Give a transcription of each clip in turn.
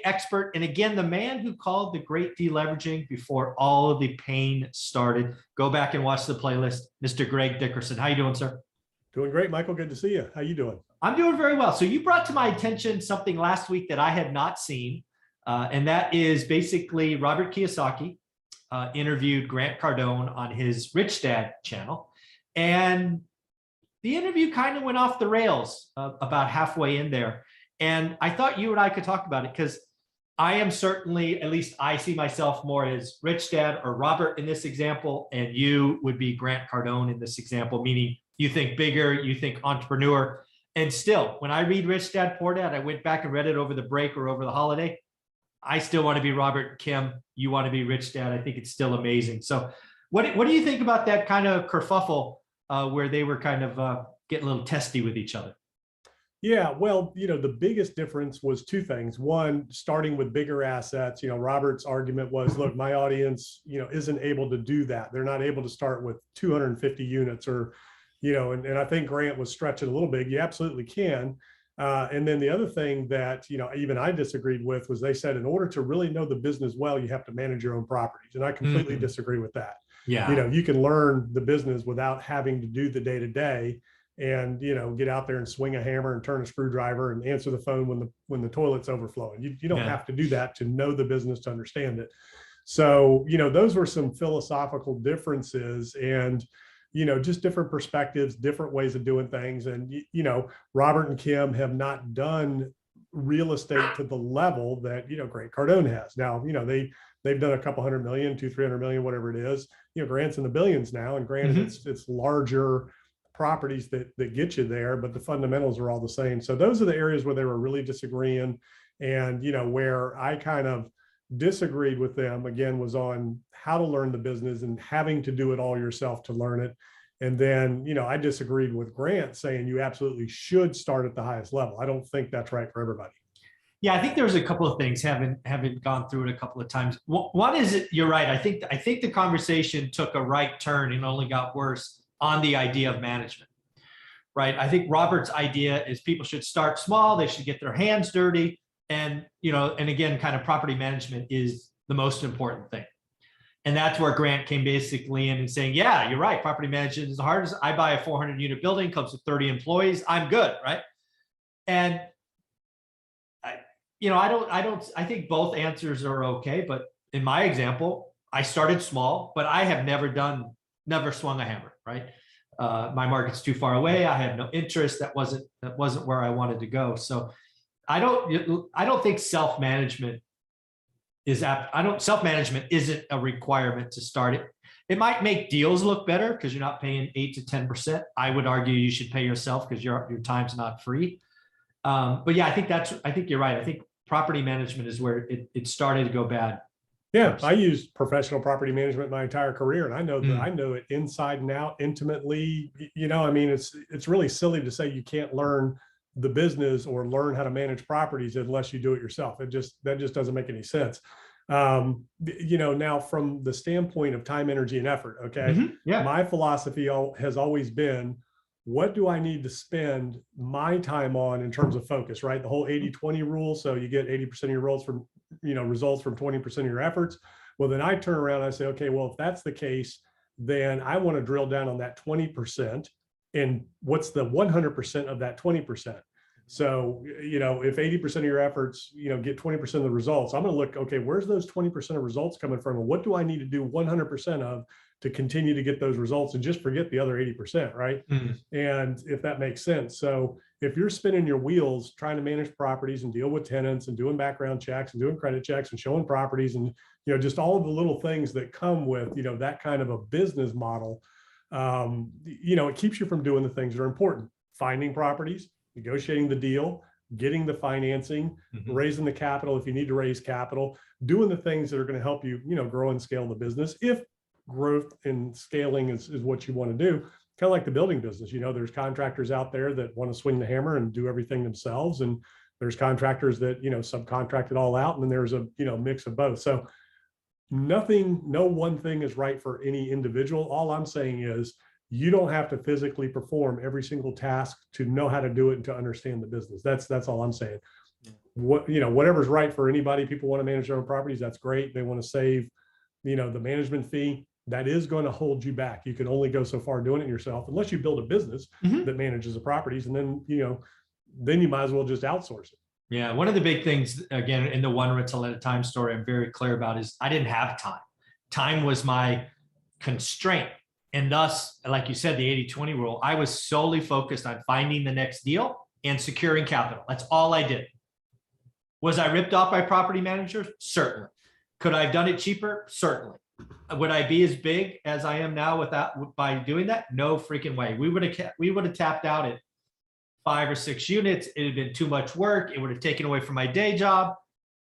expert. And again, the man who called the great deleveraging before all of the pain started. Go back and watch the playlist, Mr. Greg Dickerson. How you doing, sir? Doing great, Michael. Good to see you. How you doing? I'm doing very well. So you brought to my attention something last week that I had not seen, and that is basically Robert Kiyosaki interviewed Grant Cardone on his Rich Dad channel. And the interview kind of went off the rails about halfway in there. And I thought you and I could talk about it because I am certainly, at least I see myself more as Rich Dad or Robert in this example, and you would be Grant Cardone in this example, meaning you think bigger, you think entrepreneur. And still, when I read Rich Dad, Poor Dad, I went back and read it over the break or over the holiday. I still want to be Robert, Kim. You want to be Rich Dad. I think it's still amazing. So what do you think about that kind of kerfuffle where they were kind of getting a little testy with each other? Yeah, well, the biggest difference was two things. One, starting with bigger assets. Robert's argument was, look, my audience, isn't able to do that. They're not able to start with 250 units or, and I think Grant was stretching a little bit. You absolutely can. And then the other thing that, even I disagreed with was they said, in order to really know the business well, you have to manage your own properties. And I completely disagree with that. Yeah. You can learn the business without having to do the day-to-day and, get out there and swing a hammer and turn a screwdriver and answer the phone when the toilet's overflowing. You don't have to do that to know the business, to understand it. So, those were some philosophical differences and, just different perspectives, different ways of doing things. And, Robert and Kim have not done real estate to the level that, Grant Cardone has. Now, they've done a couple $100 million, $200-300 million, whatever it is. Grant's in the billions now, and granted, it's larger properties that get you there, but the fundamentals are all the same. So those are the areas where they were really disagreeing. And, where I kind of disagreed with them, again, was on how to learn the business and having to do it all yourself to learn it. And then, I disagreed with Grant saying you absolutely should start at the highest level. I don't think that's right for everybody. Yeah, I think there's a couple of things, having gone through it a couple of times. One is, you're right. I think the conversation took a right turn and only got worse on the idea of management, right? I think Robert's idea is people should start small. They should get their hands dirty. And, and again, kind of property management is the most important thing. And that's where Grant came basically in and saying, yeah, you're right. Property management is the hardest. I buy a 400 unit building, comes with 30 employees. I'm good, right? And I think both answers are okay. But in my example, I started small, but I have never swung a hammer, right? My market's too far away. I have no interest. That wasn't where I wanted to go. So I don't think self-management isn't a requirement to start it. It might make deals look better because you're not paying 8 to 10%. I would argue you should pay yourself because your time's not free. But yeah, I think you're right. I think property management is where it started to go bad. Yeah, I used professional property management my entire career, and I know that I know it inside and out intimately. It's really silly to say you can't learn the business or learn how to manage properties unless you do it yourself. That just doesn't make any sense. Now from the standpoint of time, energy, and effort, okay, my philosophy has always been, what do I need to spend my time on in terms of focus, right? The whole 80-20 rule. So you get 80% of your results from 20% of your efforts. Well, then I turn around and I say, okay, well, if that's the case, then I want to drill down on that 20%. And what's the 100% of that 20%? So, if 80% of your efforts, get 20% of the results, I'm going to look, okay, where's those 20% of results coming from? And what do I need to do 100% of to continue to get those results and just forget the other 80%, right? And if that makes sense. So if you're spinning your wheels trying to manage properties and deal with tenants and doing background checks and doing credit checks and showing properties and, just all of the little things that come with, that kind of a business model, it keeps you from doing the things that are important: finding properties, negotiating the deal, getting the financing, raising the capital if you need to raise capital, doing the things that are going to help you, grow and scale the business. If growth and scaling is what you want to do, kind of like the building business, there's contractors out there that want to swing the hammer and do everything themselves. And there's contractors that, subcontract it all out. And then there's a, mix of both. So no one thing is right for any individual. All I'm saying is you don't have to physically perform every single task to know how to do it and to understand the business. That's all I'm saying. whatever's right for anybody. People want to manage their own properties. That's great. They want to save, the management fee. That is going to hold you back. You can only go so far doing it yourself unless you build a business that manages the properties. And then, then you might as well just outsource it. Yeah. One of the big things, again, in the one rental at a time story, I'm very clear about is I didn't have time. Time was my constraint. And thus, like you said, the 80-20 rule, I was solely focused on finding the next deal and securing capital. That's all I did. Was I ripped off by property managers? Certainly. Could I have done it cheaper? Certainly. Would I be as big as I am now by doing that? No freaking way. We would have tapped out at 5 or 6 units. It had been too much work. It would have taken away from my day job.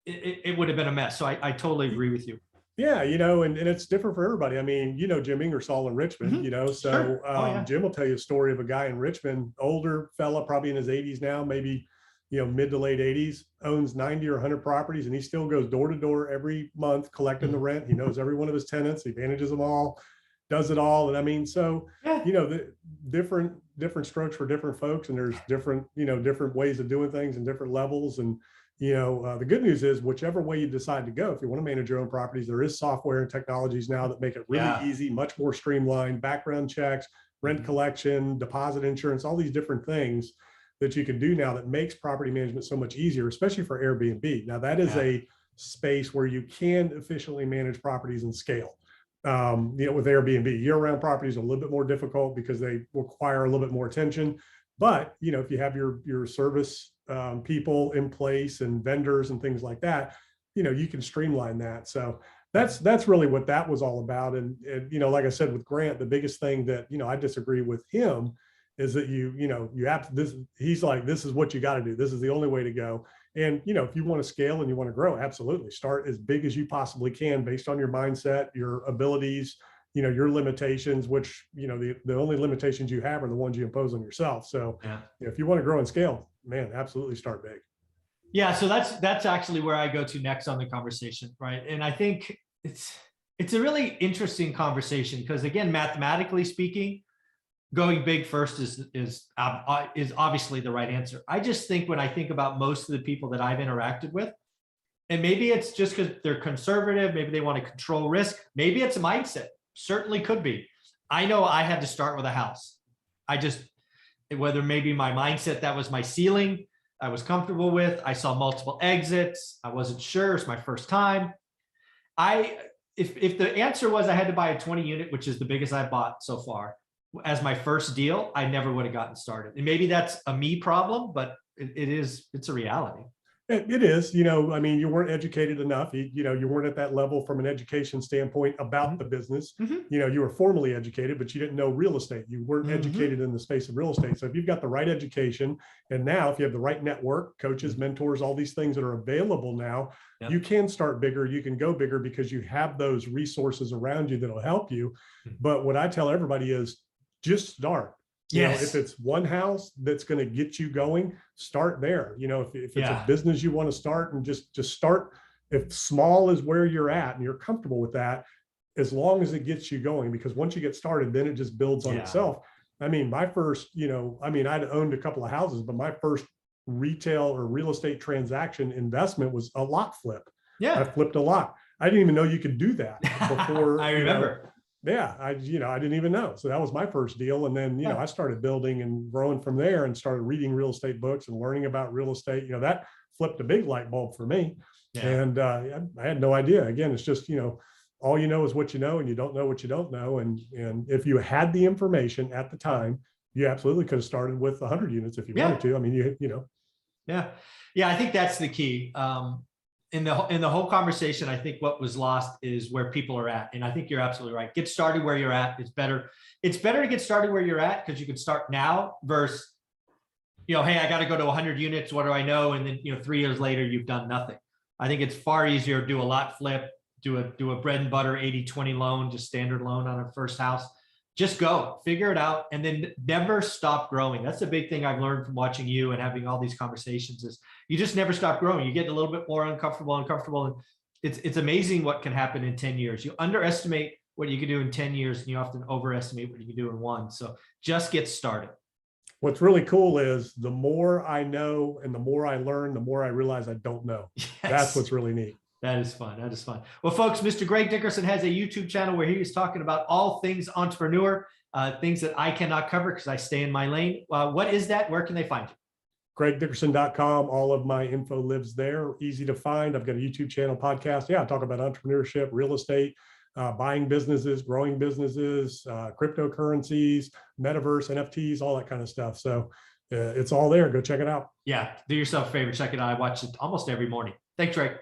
It would have been a mess. So I totally agree with you. Yeah, and it's different for everybody. I mean, Jim Ingersoll in Richmond, so Sure. Jim will tell you a story of a guy in Richmond, older fella, probably in his 80s now, maybe, mid to late 80s, owns 90 or 100 properties, and he still goes door to door every month collecting the rent. He knows every one of his tenants, he manages them all, does it all. And I mean, so, the different strokes for different folks, and there's different ways of doing things and different levels. And the good news is whichever way you decide to go, if you want to manage your own properties, there is software and technologies now that make it really easy, much more streamlined, background checks, rent collection, deposit insurance, all these different things that you can do now that makes property management so much easier, especially for Airbnb. Now that is a space where you can efficiently manage properties and scale. With Airbnb, year-round properties are a little bit more difficult because they require a little bit more attention. But if you have your service people in place and vendors and things like that, you can streamline that. So that's really what that was all about. And like I said with Grant, the biggest thing that I disagree with him is that you have this. He's like, this is what you got to do. This is the only way to go. And if you want to scale and you want to grow, absolutely start as big as you possibly can based on your mindset, your abilities, your limitations, which, the only limitations you have are the ones you impose on yourself. So if you want to grow and scale, man, absolutely start big. Yeah. So that's actually where I go to next on the conversation. Right. And I think it's a really interesting conversation because, again, mathematically speaking, going big first is obviously the right answer. I just think when I think about most of the people that I've interacted with, and maybe it's just because they're conservative, maybe they want to control risk, maybe it's a mindset. Certainly could be. I know I had to start with a house. Whether maybe my mindset, that was my ceiling, I was comfortable with. I saw multiple exits. I wasn't sure. It's my first time. If the answer was I had to buy a 20 unit, which is the biggest I've bought so far, as my first deal, I never would have gotten started. And maybe that's a me problem, but it's a reality. It is, I mean, you weren't educated enough. You weren't at that level from an education standpoint about the business. You were formally educated, but you didn't know real estate. You weren't educated in the space of real estate. So if you've got the right education, and now if you have the right network, coaches, mentors, all these things that are available now, you can start bigger. You can go bigger because you have those resources around you that'll help you. But what I tell everybody is just start. If it's one house that's going to get you going, start there. If it's a business you want to start, and just start. If small is where you're at and you're comfortable with that, as long as it gets you going, because once you get started, then it just builds on itself. I mean, my first, I'd owned a couple of houses, but my first retail or real estate transaction investment was a lot flip. I flipped a lot. I didn't even know you could do that before. I remember. I didn't even know. So that was my first deal. And then, I started building and growing from there and started reading real estate books and learning about real estate. That flipped a big light bulb for me. And I had no idea. Again, it's just, all you know is what you know, and you don't know what you don't know. And if you had the information at the time, you absolutely could have started with 100 units if you wanted to. I mean, Yeah, I think that's the key. In the whole conversation, I think what was lost is where people are at. And I think you're absolutely right. Get started where you're at. It's better to get started where you're at, because you can start now versus, hey, I got to go to 100 units. What do I know? And then, 3 years later, you've done nothing. I think it's far easier to do a lot flip, do a bread and butter 80-20 loan, just standard loan on a first house. Just go, figure it out, and then never stop growing. That's the big thing I've learned from watching you and having all these conversations is you just never stop growing. You get a little bit more uncomfortable. And it's amazing what can happen in 10 years. You underestimate what you can do in 10 years, and you often overestimate what you can do in 1. So just get started. what's really cool is the more I know and the more I learn, the more I realize I don't know. Yes. That's what's really neat. That is fun. That is fun. Well, folks, Mr. Greg Dickerson has a YouTube channel where he is talking about all things entrepreneur, things that I cannot cover because I stay in my lane. What is that? Where can they find you? GregDickerson.com. All of my info lives there. Easy to find. I've got a YouTube channel, podcast. Yeah, I talk about entrepreneurship, real estate, buying businesses, growing businesses, cryptocurrencies, metaverse, NFTs, all that kind of stuff. So it's all there. Go check it out. Yeah, do yourself a favor. Check it out. I watch it almost every morning. Thanks, Greg.